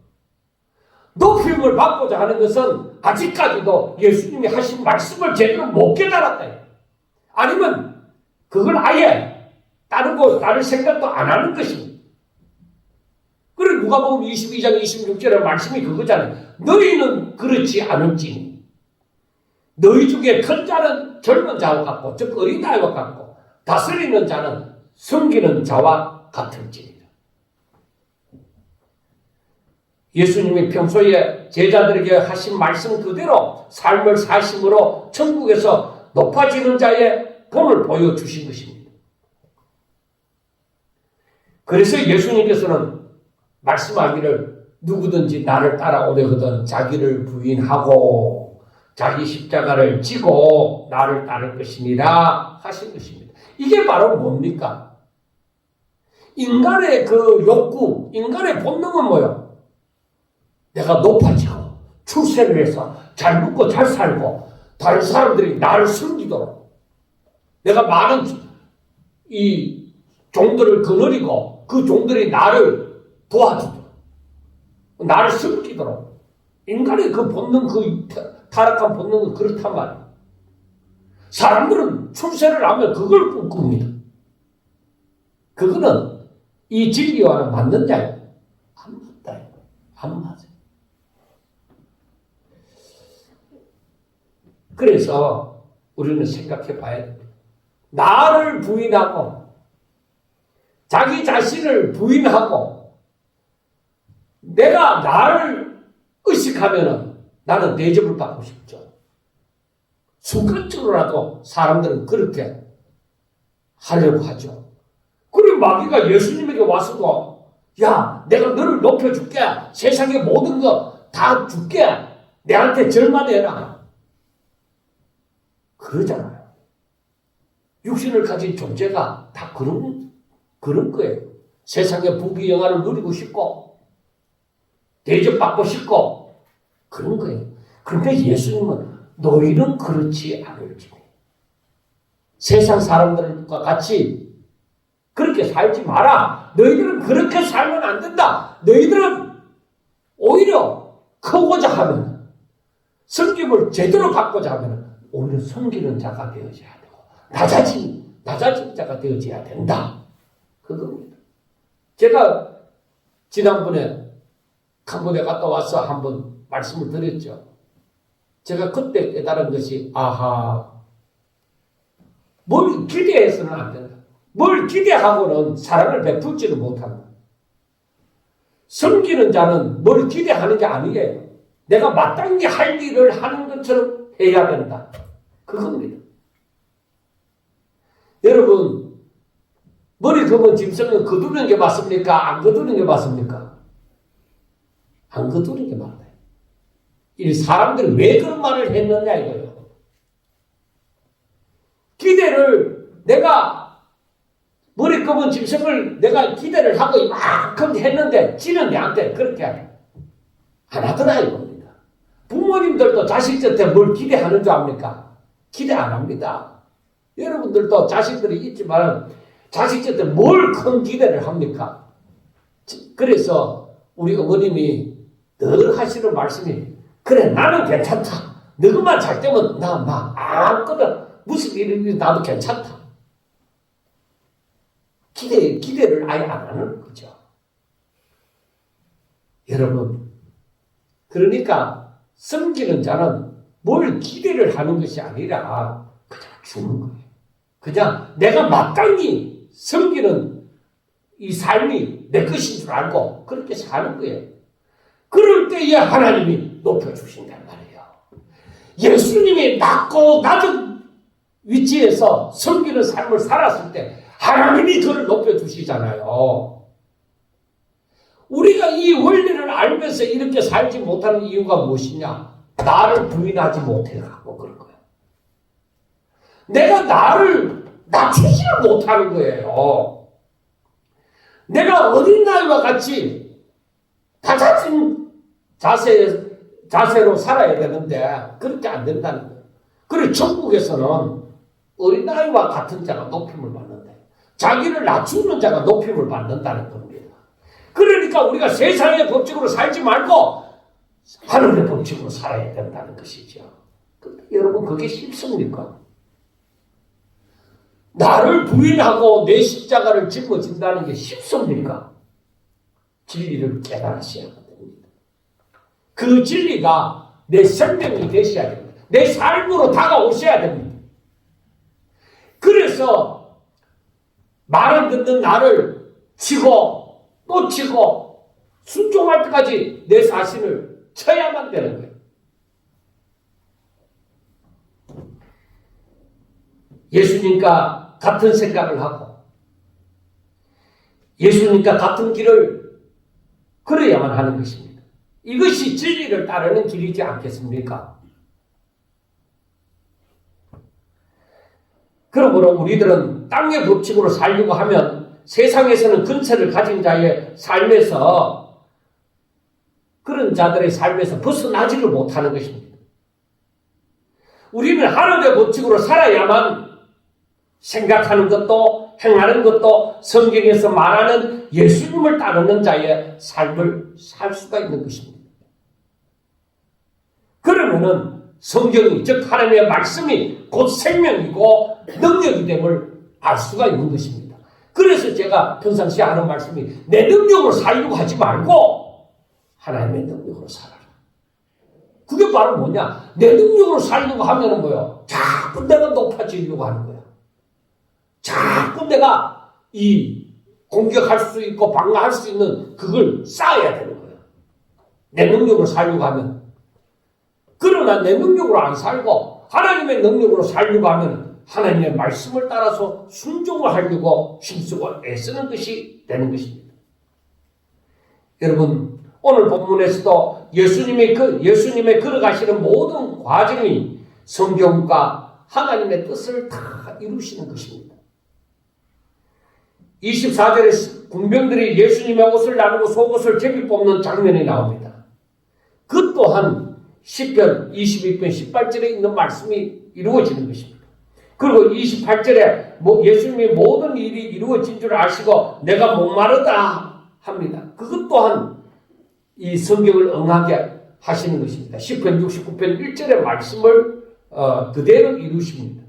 높임을 받고자 하는 것은 아직까지도 예수님이 하신 말씀을 제대로 못 깨달았다. 아니면 그걸 아예 따를 생각도 안 하는 것입니다. 그래 누가복음 22장 26절의 말씀이 그거잖아요. 너희는 그렇지 않을지니 너희 중에 큰 자는 젊은 자와 같고 즉 어린아이와 같고 다스리는 자는 섬기는 자와 같을지니라. 예수님이 평소에 제자들에게 하신 말씀 그대로 삶을 사심으로 천국에서 높아지는 자의 본을 보여주신 것입니다. 그래서 예수님께서는 말씀하기를 누구든지 나를 따라오려거든 자기를 부인하고 자기 십자가를 지고 나를 따를 것이니라 하신 것입니다. 이게 바로 뭡니까? 인간의 그 욕구, 인간의 본능은 뭐예요? 내가 높아지고 출세를 해서 잘 먹고 잘 살고 다른 사람들이 나를 섬기도록 내가 많은 이 종들을 거느리고 그 종들이 나를 도와주도록 나를 섬기도록 인간의 그 본능, 그 타락한 본능은 그렇단 말이에요. 사람들은 출세를 하면 그걸 꿈꿉니다. 그거는 이 진리와는 맞느냐? 안 맞다. 안 맞아요. 그래서 우리는 생각해 봐야 됩니다. 나를 부인하고 자기 자신을 부인하고 내가 나를 의식하면은 나는 대접을 받고 싶죠. 순간적으로라도 사람들은 그렇게 하려고 하죠. 그리고 마귀가 예수님에게 와서도 야 내가 너를 높여줄게. 세상의 모든 거 다 줄게. 내한테 절만해라. 그러잖아요. 육신을 가진 존재가 다 그런 거예요. 세상의 부귀영화를 누리고 싶고 대접받고 싶고 그런 거예요. 그런데 예수님은 너희는 그렇지 않을지. 세상 사람들과 같이 그렇게 살지 마라. 너희들은 그렇게 살면 안 된다. 너희들은 오히려 크고자 하면 섬김을 제대로 받고자 하면 오히려 섬기는 자가 되어져야 되고 낮아진 낮아진 자가 되어져야 된다. 그겁니다. 제가 지난번에 캄보디아 갔다 와서 한번 말씀을 드렸죠. 제가 그때 깨달은 것이 뭘 기대해서는 안 된다. 뭘 기대하고는 사랑을 베풀지를 못한다. 섬기는 자는 뭘 기대하는 게 아니에요. 내가 마땅히 할 일을 하는 것처럼 해야 된다. 그겁니다. 여러분, 머리 검은 짐승은 거두는 게 맞습니까? 안 거두는 게 맞습니까? 안 거두는 게 맞아요. 이 사람들이 왜 그런 말을 했느냐 이거예요. 기대를 내가 머리 검은 짐승을 내가 기대를 하고 이만큼 했는데 지는 내한테 그렇게 안 하더라 이겁니다. 부모님들도 자식한테 뭘 기대하는 줄 압니까? 기대 안 합니다. 여러분들도 자식들이 있지만 자식한테 뭘 큰 기대를 합니까? 그래서 우리 어머님이 늘 하시는 말씀이 그래 나는 괜찮다. 너만 잘 되면 나 아무거나 무슨 일이든 나도 괜찮다. 기대를 아예 안 하는 거죠. 여러분, 그러니까 섬기는 자는 뭘 기대를 하는 것이 아니라 그냥 주는 거예요. 그냥 내가 마땅히 섬기는 이 삶이 내 것인 줄 알고 그렇게 사는 거예요. 그럴 때에 하나님이 높여주신단 말이에요. 예수님이 낮고 낮은 위치에서 섬기는 삶을 살았을 때 하나님이 그를 높여주시잖아요. 우리가 이 원리를 알면서 이렇게 살지 못하는 이유가 무엇이냐? 나를 부인하지 못해갖고 그런 거예요. 내가 나를 낮추지를 못하는 거예요. 내가 어린아이와 같이 낮아진 자세로 살아야 되는데 그렇게 안 된다는 거예요. 그리고 천국에서는 어린아이와 같은 자가 높임을 받는다. 자기를 낮추는 자가 높임을 받는다는 겁니다. 그러니까 우리가 세상의 법칙으로 살지 말고 하늘의 법칙으로 살아야 된다는 것이죠. 근데 여러분 그게 쉽습니까? 나를 부인하고 내 십자가를 짊어진다는 게 쉽습니까? 진리를 깨달으셔야 됩니다. 그 진리가 내 생명이 되셔야 됩니다. 내 삶으로 다가오셔야 됩니다. 그래서 말 안 듣는 나를 치고 또 치고 순종할 때까지 내 자신을 쳐야만 되는 거예요. 예수님과 같은 생각을 하고 예수님과 같은 길을 걸어야만 하는 것입니다. 이것이 진리를 따르는 길이지 않겠습니까? 그러므로 우리들은 땅의 법칙으로 살려고 하면 세상에서는 근세를 가진 자의 삶에서 그런 자들의 삶에서 벗어나지를 못하는 것입니다. 우리는 하늘의 법칙으로 살아야만 생각하는 것도 행하는 것도 성경에서 말하는 예수님을 따르는 자의 삶을 살 수가 있는 것입니다. 그러면은 성경이 즉 하나님의 말씀이 곧 생명이고 능력이 됨을 알 수가 있는 것입니다. 그래서 제가 평상시에 하는 말씀이 내 능력으로 살려고 하지 말고 하나님의 능력으로 살아라. 그게 바로 뭐냐? 내 능력으로 살려고 하면은 뭐요? 자꾸 내가 높아지려고 하는 거야. 자꾸 내가 이 공격할 수 있고 방어할 수 있는 그걸 쌓아야 되는 거야. 내 능력으로 살려고 하면. 그러나 내 능력으로 안 살고 하나님의 능력으로 살려고 하면 하나님의 말씀을 따라서 순종을 하려고 힘쓰고 애쓰는 것이 되는 것입니다. 여러분 오늘 본문에서도 예수님의 걸어가시는 모든 과정이 성경과 하나님의 뜻을 다 이루시는 것입니다. 24절에 군병들이 예수님의 옷을 나누고 속옷을 제비 뽑는 장면이 나옵니다. 그 또한 시편 22편 18절에 있는 말씀이 이루어지는 것입니다. 그리고 28절에 예수님이 모든 일이 이루어진 줄 아시고 내가 목마르다 합니다. 그것 또한 이 성경을 응하게 하시는 것입니다. 시편 69편 1절의 말씀을 그대로 이루십니다.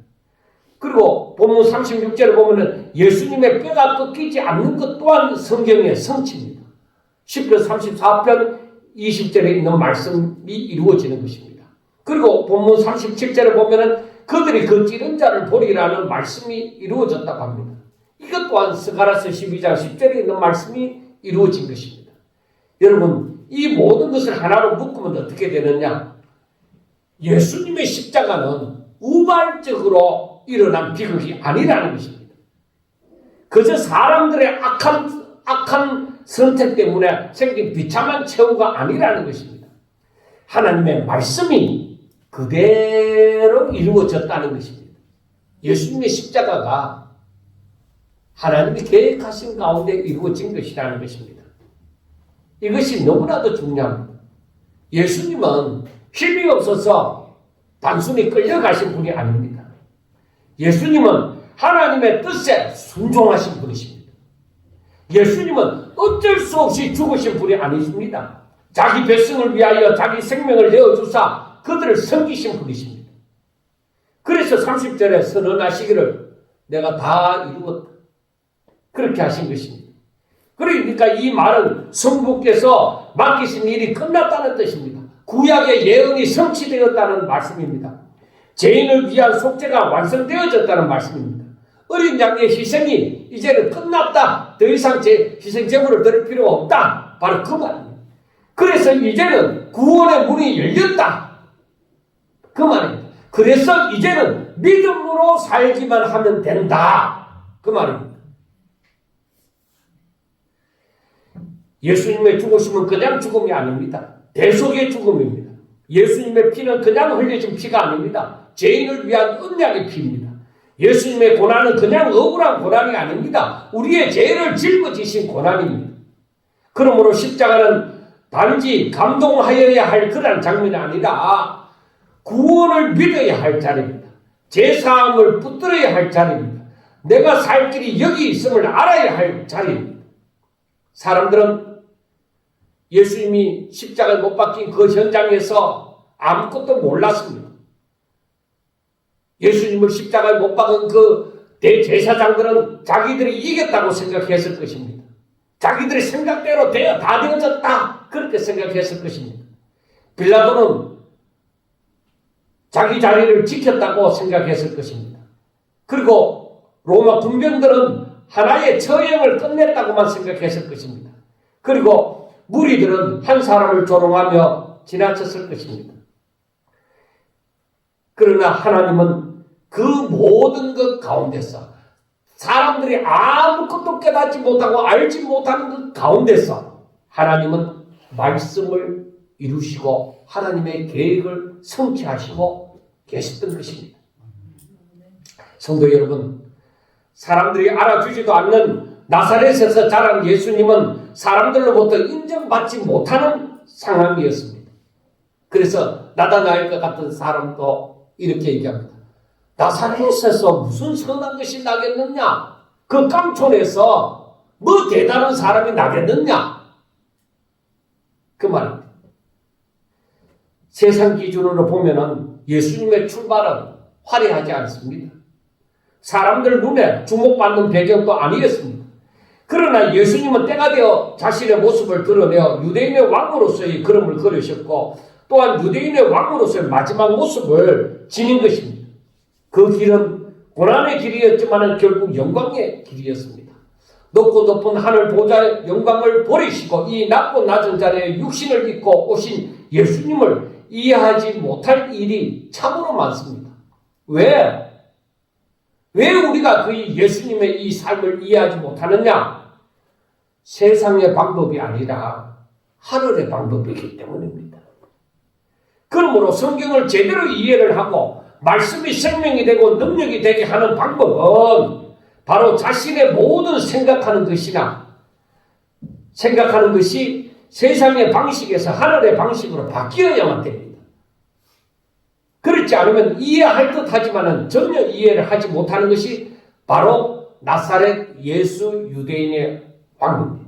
그리고 본문 36절에 보면은 예수님의 뼈가 꺾이지 않는 것 또한 성경의 성취입니다. 10편 34편 20절에 있는 말씀이 이루어지는 것입니다. 그리고 본문 37절에 보면은 그들이 그 찌른 자를 보리라는 말씀이 이루어졌다고 합니다. 이것 또한 스가랴서 12장 10절에 있는 말씀이 이루어진 것입니다. 여러분, 이 모든 것을 하나로 묶으면 어떻게 되느냐? 예수님의 십자가는 우발적으로 일어난 비극이 아니라는 것입니다. 그저 사람들의 악한 선택 때문에 생긴 비참한 최후가 아니라는 것입니다. 하나님의 말씀이 그대로 이루어졌다는 것입니다. 예수님의 십자가가 하나님이 계획하신 가운데 이루어진 것이라는 것입니다. 이것이 너무나도 중요합니다. 예수님은 힘이 없어서 단순히 끌려가신 분이 아닙니다. 예수님은 하나님의 뜻에 순종하신 분이십니다. 예수님은 어쩔 수 없이 죽으신 분이 아니십니다. 자기 백성을 위하여 자기 생명을 내어주사 그들을 섬기신 분이십니다. 그래서 30절에 선언하시기를 내가 다 이루었다. 그렇게 하신 것입니다. 그러니까 이 말은 성부께서 맡기신 일이 끝났다는 뜻입니다. 구약의 예언이 성취되었다는 말씀입니다. 죄인을 위한 속죄가 완성되어졌다는 말씀입니다. 어린 양의 희생이 이제는 끝났다. 더 이상 희생 제물을 드릴 필요가 없다. 바로 그 말입니다. 그래서 이제는 구원의 문이 열렸다. 그 말입니다. 그래서 이제는 믿음으로 살기만 하면 된다. 그 말입니다. 예수님의 죽으심은 그냥 죽음이 아닙니다. 대속의 죽음입니다. 예수님의 피는 그냥 흘려진 피가 아닙니다. 죄인을 위한 언약의 피입니다. 예수님의 고난은 그냥 억울한 고난이 아닙니다. 우리의 죄를 짊어지신 고난입니다. 그러므로 십자가는 단지 감동하여야 할 그런 장면이 아니라 구원을 믿어야 할 자리입니다. 죄사함을 붙들어야 할 자리입니다. 내가 살 길이 여기 있음을 알아야 할 자리입니다. 사람들은 예수님이 십자가에 못 박힌 그 현장에서 아무것도 몰랐습니다. 예수님을 십자가에 못 박은 그 대제사장들은 자기들이 이겼다고 생각했을 것입니다. 자기들의 생각대로 다 되어졌다. 그렇게 생각했을 것입니다. 빌라도는 자기 자리를 지켰다고 생각했을 것입니다. 그리고 로마 군병들은 하나의 처형을 끝냈다고만 생각했을 것입니다. 그리고 무리들은 한 사람을 조롱하며 지나쳤을 것입니다. 그러나 하나님은 그 모든 것 가운데서 사람들이 아무것도 깨닫지 못하고 알지 못하는 것 가운데서 하나님은 말씀을 이루시고 하나님의 계획을 성취하시고 계셨던 것입니다. 성도 여러분, 사람들이 알아주지도 않는 나사렛에서 자란 예수님은 사람들로부터 인정받지 못하는 상황이었습니다. 그래서 나다나엘과 같은 사람도 이렇게 얘기합니다. 나사렛에서 무슨 선한 것이 나겠느냐? 그 깡촌에서 뭐 대단한 사람이 나겠느냐? 그 말입니다. 세상 기준으로 보면은 예수님의 출발은 화려하지 않습니다. 사람들 눈에 주목받는 배경도 아니었습니다. 그러나 예수님은 때가 되어 자신의 모습을 드러내어 유대인의 왕으로서의 걸음을 걸으셨고 또한 유대인의 왕으로서의 마지막 모습을 지닌 것입니다. 그 길은 고난의 길이었지만 결국 영광의 길이었습니다. 높고 높은 하늘 보좌의 영광을 버리시고 이 낮고 낮은 자리에 육신을 입고 오신 예수님을 이해하지 못할 일이 참으로 많습니다. 왜 우리가 그 예수님의 이 삶을 이해하지 못하느냐? 세상의 방법이 아니라 하늘의 방법이기 때문입니다. 그러므로 성경을 제대로 이해를 하고 말씀이 생명이 되고 능력이 되게 하는 방법은 바로 자신의 모든 생각하는 것이 세상의 방식에서 하늘의 방식으로 바뀌어야만 됩니다. 그렇지 않으면 이해할 듯 하지만 전혀 이해를 하지 못하는 것이 바로 나사렛 예수 유대인의 왕입니다.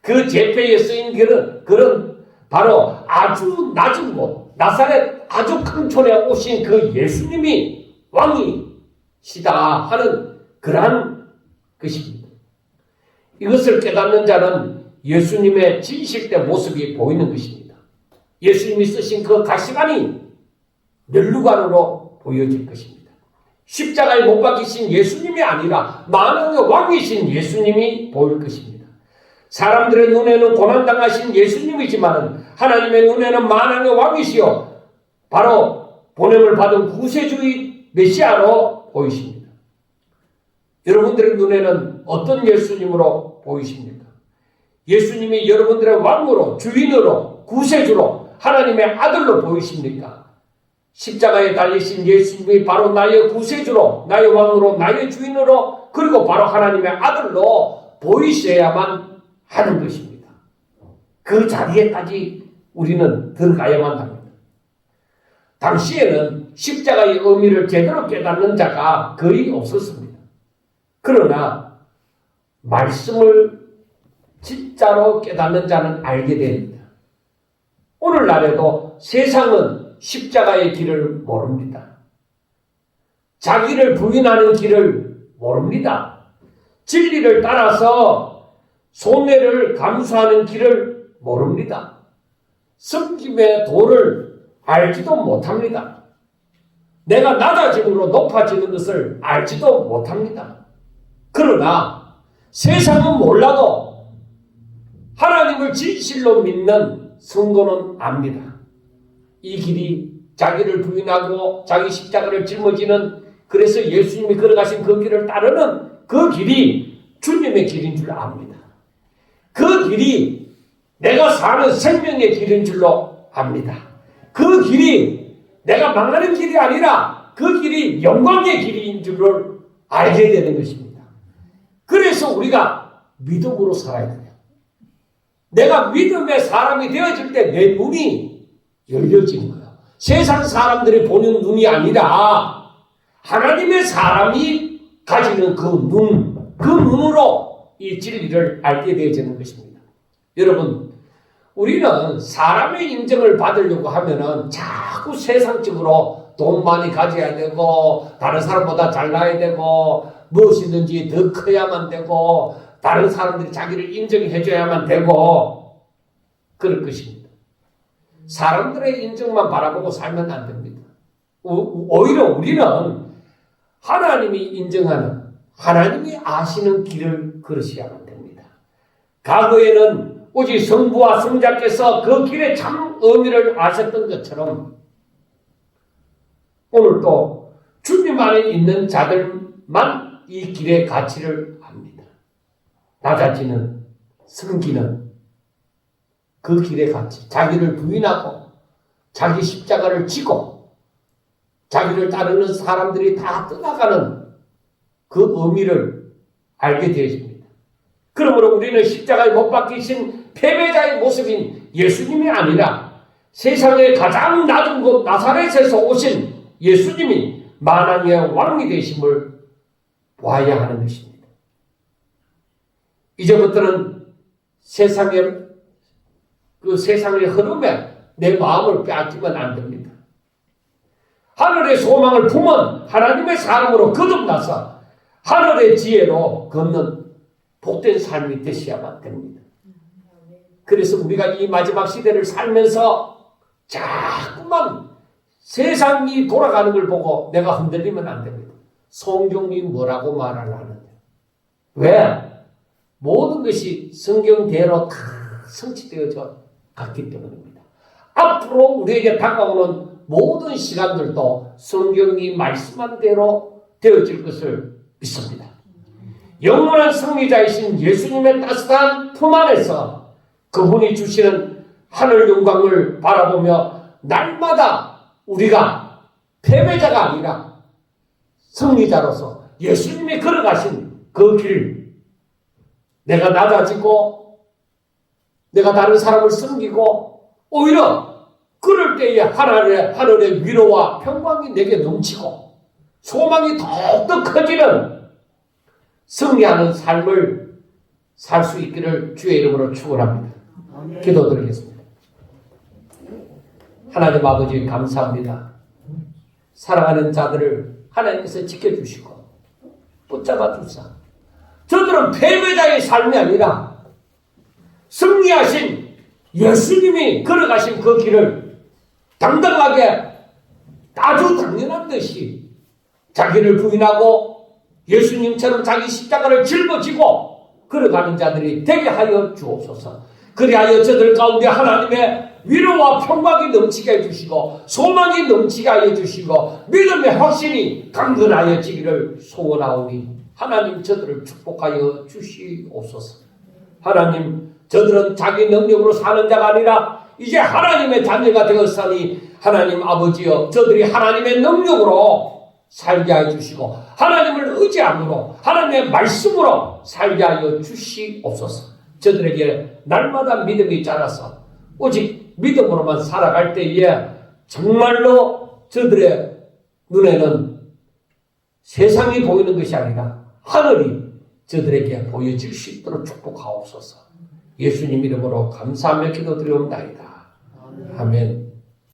그 제패에 쓰인 글은 바로 아주 낮은 곳, 나사렛 아주 큰 촌에 오신 그 예수님이 왕이 것이다 하는 그러한 것입니다. 이것을 깨닫는 자는 예수님의 진실된 모습이 보이는 것입니다. 예수님이 쓰신 그 가시관이 멸류관으로 보여질 것입니다. 십자가에 못 박히신 예수님이 아니라 만왕의 왕이신 예수님이 보일 것입니다. 사람들의 눈에는 고난당하신 예수님이지만 하나님의 눈에는 만왕의 왕이시여 바로 보냄을 받은 구세주의 메시아로 보이십니다. 여러분들의 눈에는 어떤 예수님으로 보이십니까? 예수님이 여러분들의 왕으로, 주인으로, 구세주로, 하나님의 아들로 보이십니까? 십자가에 달리신 예수님이 바로 나의 구세주로, 나의 왕으로, 나의 주인으로, 그리고 바로 하나님의 아들로 보이셔야만 하는 것입니다. 그 자리에까지 우리는 들어가야만 합니다. 당시에는 십자가의 의미를 제대로 깨닫는 자가 거의 없었습니다. 그러나 말씀을 진짜로 깨닫는 자는 알게 됩니다. 오늘날에도 세상은 십자가의 길을 모릅니다. 자기를 부인하는 길을 모릅니다. 진리를 따라서 손해를 감수하는 길을 모릅니다. 섬김의 도를 알지도 못합니다. 내가 낮아짐으로 높아지는 것을 알지도 못합니다. 그러나 세상은 몰라도 하나님을 진실로 믿는 성도는 압니다. 이 길이 자기를 부인하고 자기 십자가를 짊어지는, 그래서 예수님이 걸어가신 그 길을 따르는 그 길이 주님의 길인 줄 압니다. 그 길이 내가 사는 생명의 길인 줄로 압니다. 그 길이 내가 망하는 길이 아니라 그 길이 영광의 길인 줄을 알게 되는 것입니다. 그래서 우리가 믿음으로 살아야 돼요. 내가 믿음의 사람이 되어질 때 내 눈이 열려지는 거예요. 세상 사람들이 보는 눈이 아니라 하나님의 사람이 가지는 그 눈, 그 눈으로 이 진리를 알게 되어지는 것입니다. 여러분, 우리는 사람의 인정을 받으려고 하면은 자꾸 세상적으로 돈 많이 가져야 되고, 다른 사람보다 잘나야 되고, 무엇이든지 더 커야만 되고, 다른 사람들이 자기를 인정해줘야만 되고, 그럴 것입니다. 사람들의 인정만 바라보고 살면 안 됩니다. 오히려 우리는 하나님이 인정하는, 하나님이 아시는 길을 걸으셔야만 됩니다. 과거에는 오직 성부와 성자께서 그 길의 참 의미를 아셨던 것처럼 오늘도 주님 안에 있는 자들만 이 길의 가치를 압니다. 낮아지는, 섬기는 그 길의 가치, 자기를 부인하고 자기 십자가를 지고 자기를 따르는 사람들이 다 떠나가는 그 의미를 알게 되어집니다. 그러므로 우리는 십자가에 못 박히신 패배자의 모습인 예수님이 아니라 세상의 가장 낮은 곳 나사렛에서 오신 예수님이 만왕의 왕이 되심을 봐야 하는 것입니다. 이제부터는 세상의 흐름에 내 마음을 빼앗기면 안 됩니다. 하늘의 소망을 품은 하나님의 사람으로 거듭나서 하늘의 지혜로 걷는 복된 삶이 되셔야만 됩니다. 그래서 우리가 이 마지막 시대를 살면서 자꾸만 세상이 돌아가는 걸 보고 내가 흔들리면 안 됩니다. 성경이 뭐라고 말을 하는데, 왜? 모든 것이 성경대로 다 성취되어져 갔기 때문입니다. 앞으로 우리에게 다가오는 모든 시간들도 성경이 말씀한 대로 되어질 것을 믿습니다. 영원한 승리자이신 예수님의 따스한 품 안에서 그분이 주시는 하늘 영광을 바라보며 날마다 우리가 패배자가 아니라 승리자로서 예수님이 걸어가신 그 길, 내가 낮아지고 내가 다른 사람을 섬기고 오히려 그럴 때에 하늘의 위로와 평강이 내게 넘치고 소망이 더욱더 커지는 승리하는 삶을 살 수 있기를 주의 이름으로 축원합니다. 기도드리겠습니다. 하나님 아버지 감사합니다. 사랑하는 자들을 하나님께서 지켜주시고 붙잡아 주사. 저들은 패배자의 삶이 아니라 승리하신 예수님이 걸어가신 그 길을 당당하게 아주 당연한 듯이 자기를 부인하고 예수님처럼 자기 십자가를 짊어지고 걸어가는 자들이 되게 하여 주옵소서. 그리하여 저들 가운데 하나님의 위로와 평강이 넘치게 해주시고 소망이 넘치게 하여 주시고 믿음의 확신이 강건하여지기를 소원하오니 하나님 저들을 축복하여 주시옵소서. 하나님 저들은 자기 능력으로 사는 자가 아니라 이제 하나님의 자녀가 되었으니 하나님 아버지여 저들이 하나님의 능력으로 살게 하여 주시고 하나님을 의지함으로 하나님의 말씀으로 살게 하여 주시옵소서. 저들에게 날마다 믿음이 자라서 오직 믿음으로만 살아갈 때에 정말로 저들의 눈에는 세상이 보이는 것이 아니라 하늘이 저들에게 보여질 수 있도록 축복하옵소서. 예수님 이름으로 감사하며 기도드리옵나이다. 아멘.